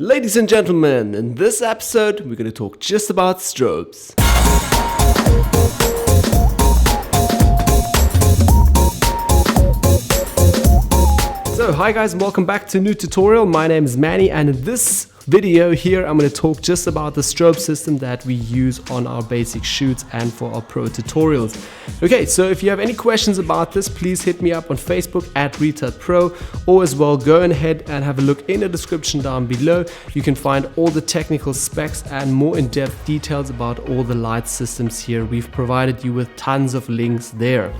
Ladies and gentlemen, in this episode we're going to talk just about strobes. So hi guys and welcome back to a new tutorial. My name is Manny and in this video here I'm going to talk just about the strobe system that we use on our basic shoots and for our pro tutorials. Okay, so if you have any questions about this, please hit me up on Facebook at Retutpro, or as well go ahead and have a look in the description down below. You can find all the technical specs and more in-depth details about all the light systems here. We've provided you with tons of links there.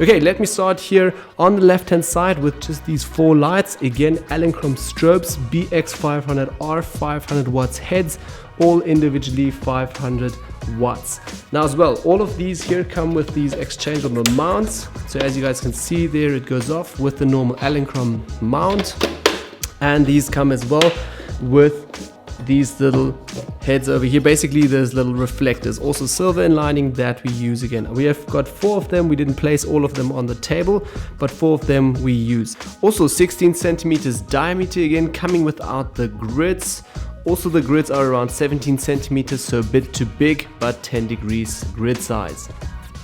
Okay, let me start here on the left hand side with just these four lights. Again, Elinchrom Strobes BX500R 500 watts heads, all individually 500 watts. Now as well, all of these here come with these exchangeable mounts. So as you guys can see there, it goes off with the normal Elinchrom mount, and these come as well with these little heads over here. Basically there's little reflectors, also silver inlining that we use. Again, we have got 4 of them. We didn't place all of them on the table, but 4 of them we use. Also 16 centimeters diameter, again coming without the grids. Also the grids are around 17 centimeters, so a bit too big, but 10 degrees grid size,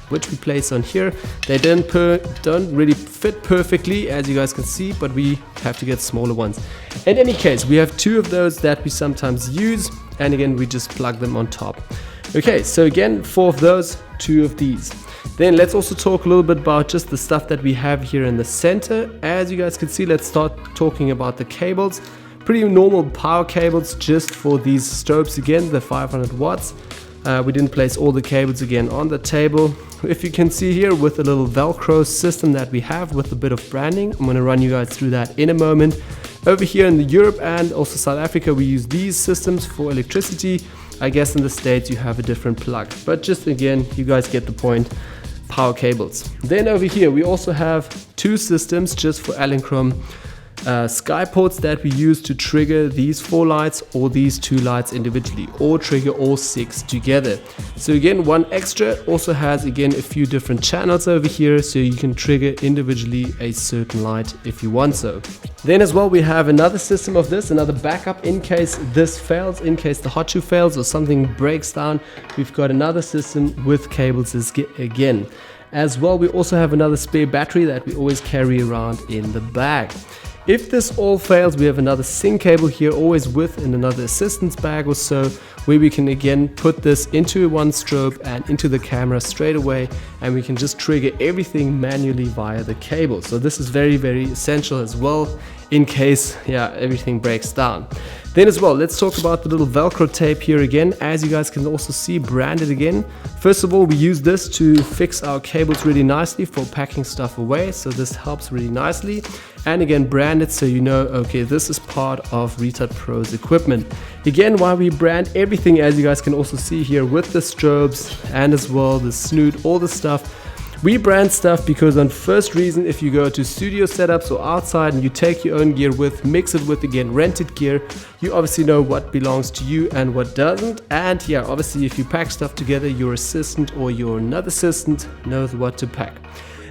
which we place on here. They don't really fit perfectly, as you guys can see, but we have to get smaller ones. In any case, we have 2 of those that we sometimes use, and again we just plug them on top. Okay, so again 4 of those, 2 of these. Then let's also talk a little bit about just the stuff that we have here in the center. As you guys can see, let's start talking about the cables. Pretty normal power cables just for these strobes, again the 500 watts. We didn't place all the cables again on the table. If you can see here, with a little Velcro system that we have with a bit of branding, I'm going to run you guys through that in a moment. Over here in Europe and also South Africa, we use these systems for electricity. I guess in the States you have a different plug, but just again, you guys get the point. Power cables. Then over here we also have 2 systems just for Elinchrom sky ports that we use to trigger these 4 lights or these 2 lights individually, or trigger all 6 together. So again, one extra also has again a few different channels over here, so you can trigger individually a certain light if you want so. Then as well we have another system of this, another backup in case this fails, in case the hot shoe fails or something breaks down. We've got another system with cables again. As well, we also have another spare battery that we always carry around in the bag. If this all fails, we have another sync cable here, always with in another assistance bag or so, where we can again put this into one strobe and into the camera straight away, and we can just trigger everything manually via the cable. So this is very, very essential as well in case everything breaks down. Then as well, let's talk about the little Velcro tape here again. As you guys can also see, branded again. First of all, we use this to fix our cables really nicely for packing stuff away, so this helps really nicely. And again, branded so you know, okay, this is part of Retutpro's equipment. Again, while we brand everything, as you guys can also see here with the strobes and as well the snoot, all the stuff, we brand stuff because on first reason, if you go to studio setups or outside and you take your own gear with, mix it with again rented gear, you obviously know what belongs to you and what doesn't. And yeah, obviously if you pack stuff together, your assistant or your another assistant knows what to pack.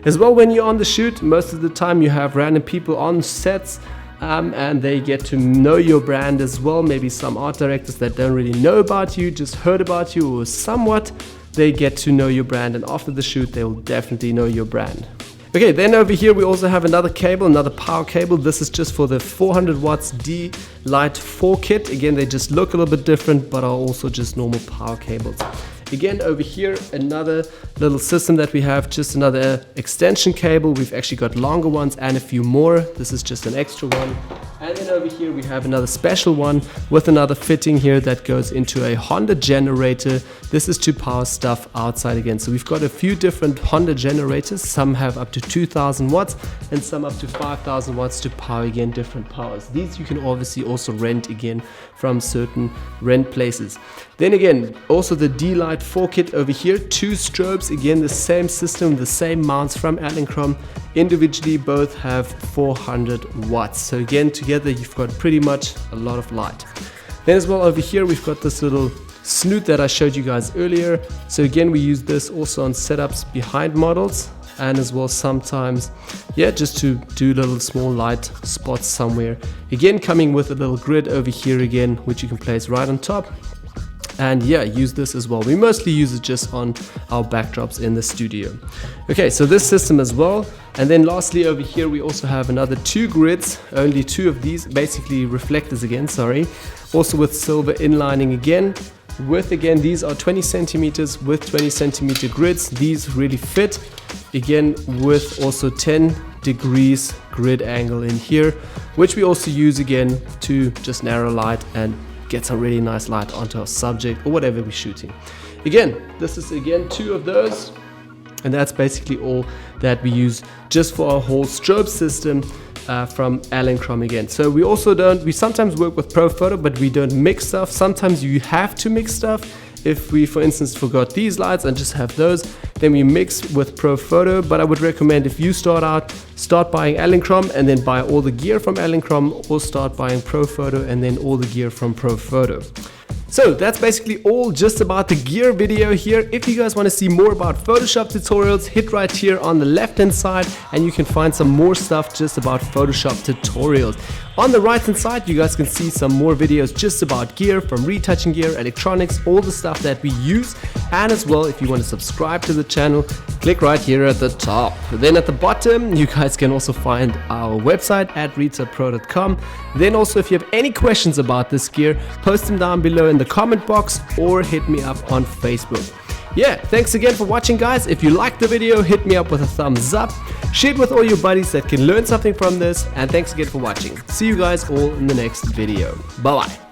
As well, when you're on the shoot, most of the time you have random people on sets and they get to know your brand as well. Maybe some art directors that don't really know about you, just heard about you or somewhat, they get to know your brand, and after the shoot they will definitely know your brand. Okay, then over here we also have another cable, another power cable. This is just for the 400 watts D-Lite 4 kit. Again, they just look a little bit different, but are also just normal power cables. Again, over here, another little system that we have, just another extension cable. We've actually got longer ones and a few more. This is just an extra one. And then over here we have another special one with another fitting here that goes into a Honda generator. This is to power stuff outside again. So we've got a few different Honda generators. Some have up to 2000 watts and some up to 5000 watts to power again different powers. These you can obviously also rent again from certain rent places. Then again, also the D-Lite 4 kit over here, 2 strobes, again the same system, the same mounts from Elinchrom. Individually both have 400 watts. So again, together you've got pretty much a lot of light. Then as well over here we've got this little snoot that I showed you guys earlier. So again, we use this also on setups behind models. and as well sometimes, yeah, just to do little small light spots somewhere. Again, coming with a little grid over here again, which you can place right on top. And yeah, use this as well. We mostly use it just on our backdrops in the studio. Okay, so this system as well. And then lastly over here, we also have another 2 grids, only 2 of these, basically reflectors again, sorry. Also with silver inlining again. Again, these are 20 centimeters with 20 centimeter grids. These really fit. Again, with also 10 degrees grid angle in here, which we also use again to just narrow light and get some really nice light onto our subject or whatever we're shooting. Again, this is again 2 of those, and that's basically all that we use just for our whole strobe system from Elinchrom again. So we sometimes work with Pro Photo, but we don't mix stuff. Sometimes you have to mix stuff. If we, for instance, forgot these lights and just have those, then we mix with Pro Photo. But I would recommend, if you start buying Elinchrom and then buy all the gear from Elinchrom, or start buying Pro Photo and then all the gear from Pro Photo. So that's basically all just about the gear video here. If you guys want to see more about Photoshop tutorials, hit right here on the left hand side and you can find some more stuff just about Photoshop tutorials. On the right hand side, you guys can see some more videos just about gear, from retouching gear, electronics, all the stuff that we use. And as well, if you want to subscribe to the channel, click right here at the top. Then at the bottom, you guys can also find our website at retutpro.com. Then also, if you have any questions about this gear, post them down below in the comment box or hit me up on Facebook. Yeah, thanks again for watching, guys. If you liked the video, hit me up with a thumbs up. Share it with all your buddies that can learn something from this. And thanks again for watching. See you guys all in the next video. Bye-bye.